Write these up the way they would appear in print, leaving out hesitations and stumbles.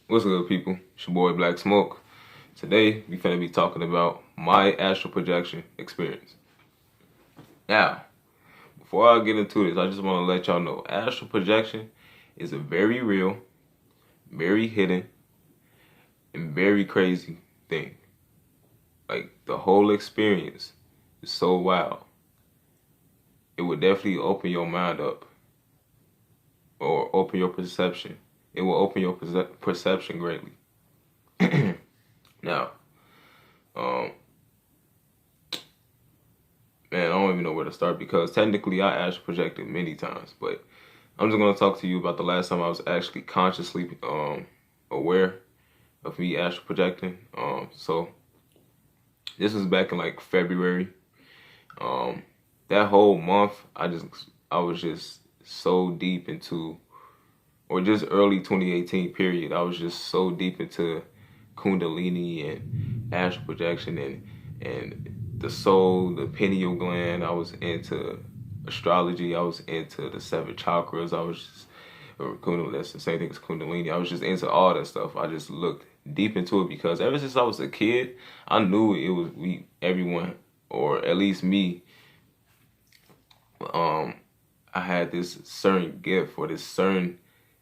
What's good, people? It's your boy Black Smoke. Today, we finna be talking about my astral projection experience. Now, before I get into this, I just want to let y'all know astral projection is a very real, very hidden, and very crazy thing. Like, the whole experience is so wild. It would definitely open your mind up or open your perception. It will open your perception greatly. Now, um, man, I don't even know where to start because technically I astral projected many times, but I'm just gonna talk to you about the last time I was actually consciously aware of me astral projecting. So this was back in like February. Um, that whole month, I was just so deep into, or just early 2018 period. I was just so deep into Kundalini and astral projection and the soul, the pineal gland. I was into astrology. I was into the seven chakras. I was just, or Kundalini, that's the same thing as Kundalini. I was just into all that stuff. I just looked deep into it because ever since I was a kid, I knew it was everyone, or at least me. I had this certain gift or this certain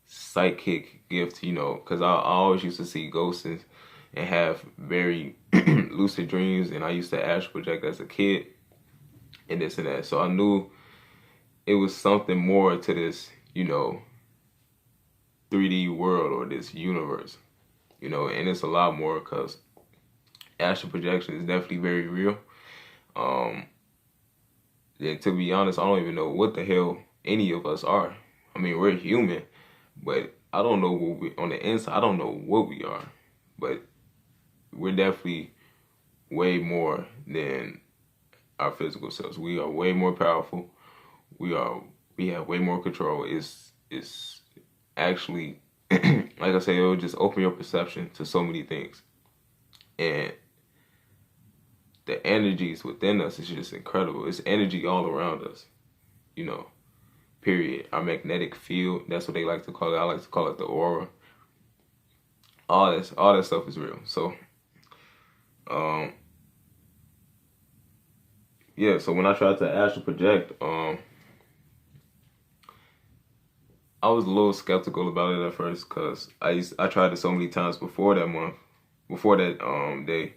psychic gift, because I always used to see ghosts and have very lucid dreams, and I used to astral project as a kid and this and that. So I knew it was something more to this, 3D world or this universe, and it's a lot more because astral projection is definitely very real. And to be honest, I don't even know what the hell any of us are. I mean, we're human, but I don't know what we on the inside. I don't know what we are, but we're definitely way more than our physical selves. We are way more powerful. We have way more control. It's actually like I say, it will just open your perception to so many things, and the energies within us is just incredible. It's energy all around us, you know. Period. Our magnetic field. That's what they like to call it. I like to call it the aura. All that stuff is real. So, um, yeah. So when I tried to astral project, I was a little skeptical about it at first because I tried it so many times before that month, before that day.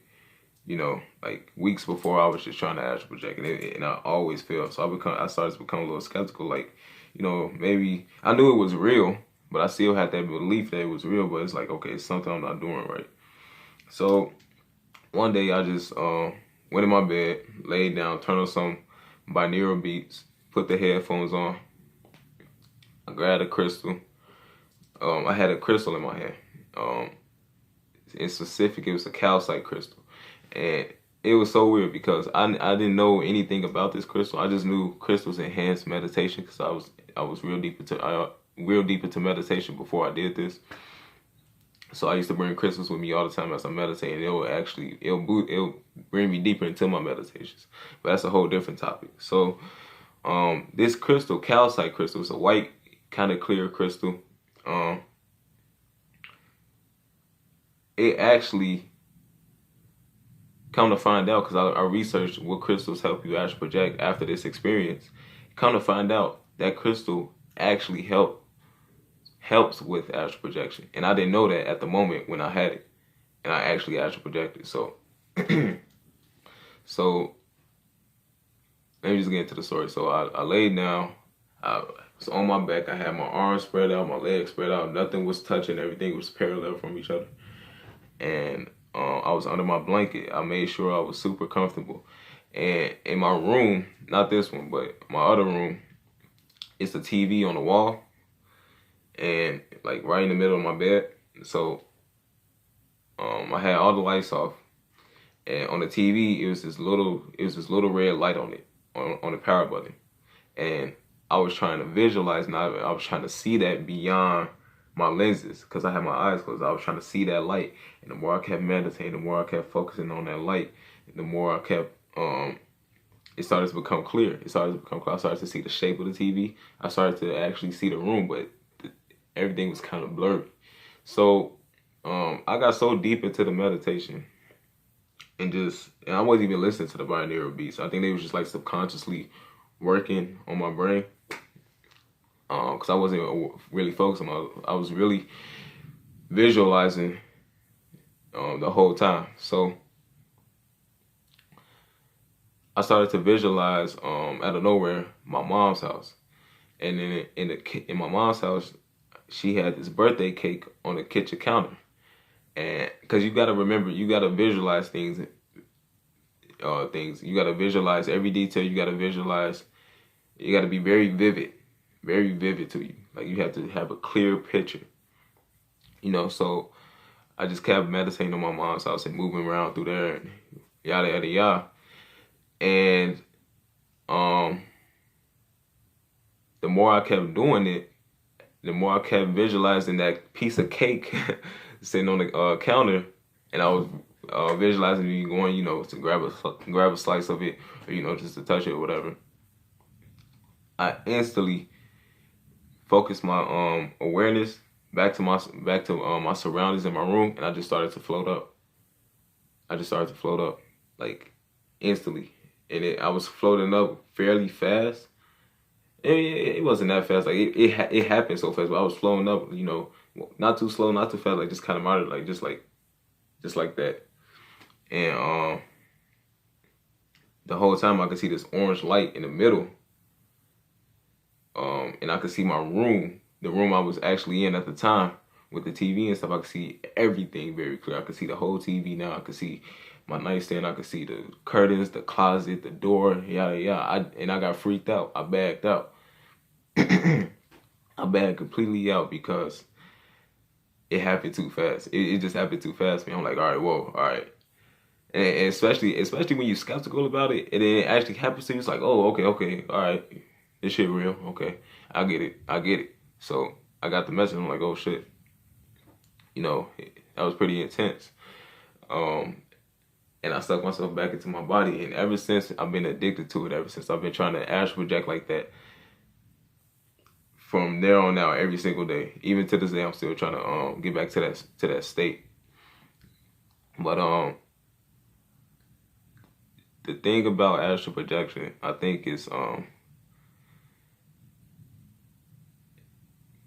Like weeks before, I was just trying to astral project, and I always failed. So I started to become a little skeptical. Like, maybe I knew it was real, but I still had that belief that it was real. But it's like, okay, it's something I'm not doing right. So one day I just went in my bed, laid down, turned on some binaural beats, put the headphones on. I grabbed a crystal. I had a crystal in my hand. In specific, it was a calcite crystal. And it was so weird because I didn't know anything about this crystal. I just knew crystals enhanced meditation because I was real deep into meditation before I did this. So I used to bring crystals with me all the time as I meditate, and it'll bring me deeper into my meditations. But that's a whole different topic. So this crystal, calcite crystal, is a white kind of clear crystal. It actually, come to find out, because I researched what crystals help you astral project after this experience. Come to find out that crystal actually helps with astral projection, and I didn't know that at the moment when I had it, and I actually astral projected. So, so let me just get into the story. So I laid down. I was on my back. I had my arms spread out, my legs spread out. Nothing was touching. Everything was parallel from each other, and I was under my blanket. I made sure I was super comfortable. And in my room, not this one, but my other room, it's a TV on the wall, and like right in the middle of my bed. So I had all the lights off, and on the TV, it was this little red light on it, on the power button. And I was trying to visualize, and I was trying to see that beyond my lenses because I had my eyes closed. I was trying to see that light, and the more I kept meditating, the more I kept focusing on that light, and the more I kept it started to become clear. I started to see the shape of the TV. I started to actually see the room, but everything was kind of blurry. So I got so deep into the meditation and I wasn't even listening to the binaural beats. I think they was just like subconsciously working on my brain. Cause I wasn't really focusing on. I was really visualizing the whole time. So I started to visualize out of nowhere my mom's house, and then in my mom's house, she had this birthday cake on the kitchen counter. And because you gotta remember, you gotta visualize things. You gotta visualize every detail. You gotta visualize. You gotta be very vivid to you. Like you have to have a clear picture. So I just kept meditating on my mom's house and moving around through there and yada yada yada. And um, the more I kept doing it, the more I kept visualizing that piece of cake sitting on the counter, and I was visualizing me going, to grab a slice of it, or just to touch it or whatever. I instantly focused my awareness back to my surroundings in my room, and I just started to float up. Like instantly, and I was floating up fairly fast. It wasn't that fast. Like it happened so fast, but I was floating up. Not too slow, not too fast. Like just kind of moderate, like just like that. And the whole time I could see this orange light in the middle. And I could see my room, the room I was actually in at the time with the TV and stuff. I could see everything very clear. I could see the whole TV now. I could see my nightstand. I could see the curtains, the closet, the door, yada yada. I got freaked out. I bagged out. I bagged completely out because it happened too fast. It just happened too fast, man. I'm like, all right, whoa, all right. And especially when you're skeptical about it, and then it actually happens to you, it's like, oh, okay, all right. This shit real. Okay. I get it. So I got the message. I'm like, oh shit. That was pretty intense. And I sucked myself back into my body. And ever since, I've been addicted to it. Ever since I've been trying to astral project like that. From there on out, every single day. Even to this day, I'm still trying to get back to that state. But the thing about astral projection, I think is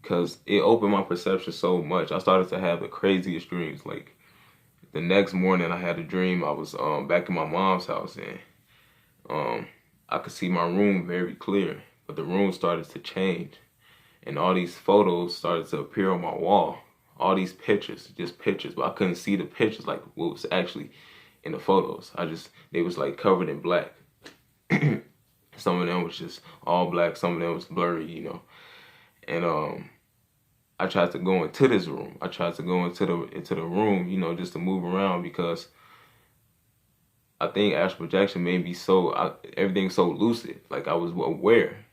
because it opened my perception so much. I started to have the craziest dreams. Like the next morning, I had a dream. I was back in my mom's house, and I could see my room very clear, but the room started to change, and all these photos started to appear on my wall. All these pictures, just pictures, but I couldn't see the pictures like what was actually in the photos. They was like covered in black. Some of them was just all black. Some of them was blurry, And I tried to go into this room. I tried to go into the room, just to move around because I think astral projection made me everything's so lucid. Like I was aware.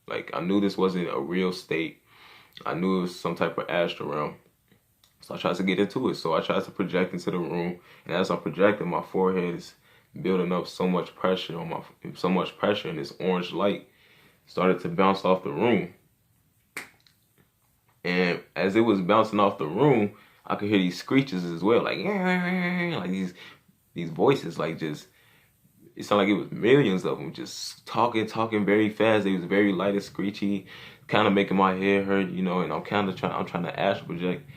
Like I knew this wasn't a real state. I knew it was some type of astral realm. So I tried to get into it. So I tried to project into the room, and as I'm projecting, my forehead is building up so much pressure and this orange light started to bounce off the room. And as it was bouncing off the room, I could hear these screeches as well, like these voices, like just it sounded like it was millions of them just talking very fast. It was very light and screechy, kind of making my head hurt, and I'm trying to astral project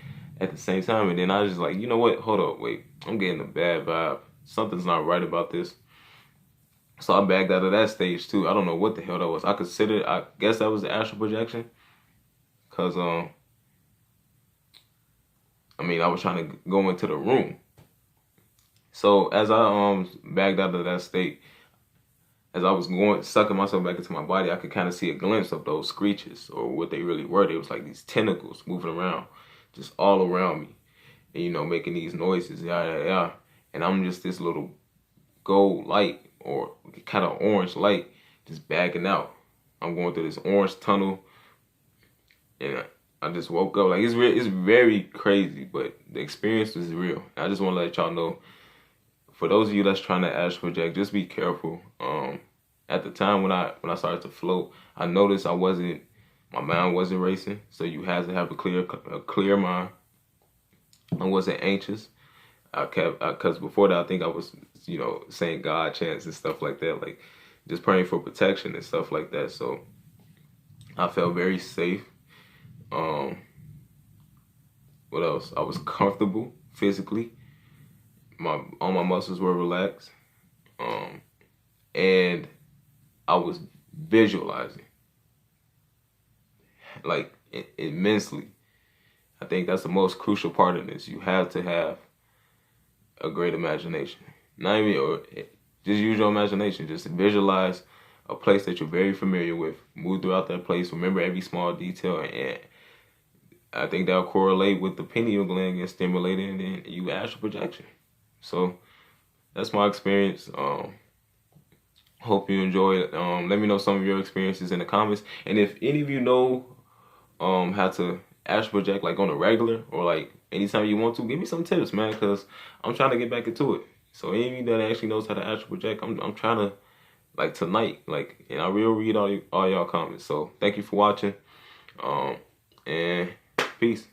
at the same time. And then I was just like, you know what? Hold up, wait. I'm getting a bad vibe. Something's not right about this. So I backed out of that stage too. I don't know what the hell that was. I guess that was the astral projection. Cause I was trying to go into the room. So as I backed out of that state, as I was sucking myself back into my body, I could kind of see a glimpse of those screeches, or what they really were. They was like these tentacles moving around, just all around me, and making these noises, yeah. And I'm just this little gold light, or kind of orange light, just backing out. I'm going through this orange tunnel, and I just woke up. Like it's very crazy, but the experience was real. And I just want to let y'all know, for those of you that's trying to astral project, just be careful. At the time when I started to float, I noticed my mind wasn't racing. So you have to have a clear mind. I wasn't anxious. Cause before that, I think I was, saying God chants and stuff like that, like just praying for protection and stuff like that. So I felt very safe. Um, what else? I was comfortable physically. All my muscles were relaxed. Um, and I was visualizing like immensely. I think that's the most crucial part of this. You have to have a great imagination. Not even, or just use your imagination. Just visualize a place that you're very familiar with. Move throughout that place. Remember every small detail, and I think that'll correlate with the pineal gland getting stimulated, and then you astral projection. So that's my experience. Hope you enjoy it. Let me know some of your experiences in the comments, and if any of you know how to astral project like on a regular or like anytime you want to, give me some tips, man, because I'm trying to get back into it. So any of you that actually knows how to astral project, I'm trying to, like, tonight, like, and I will read all y'all comments. So thank you for watching, and peace.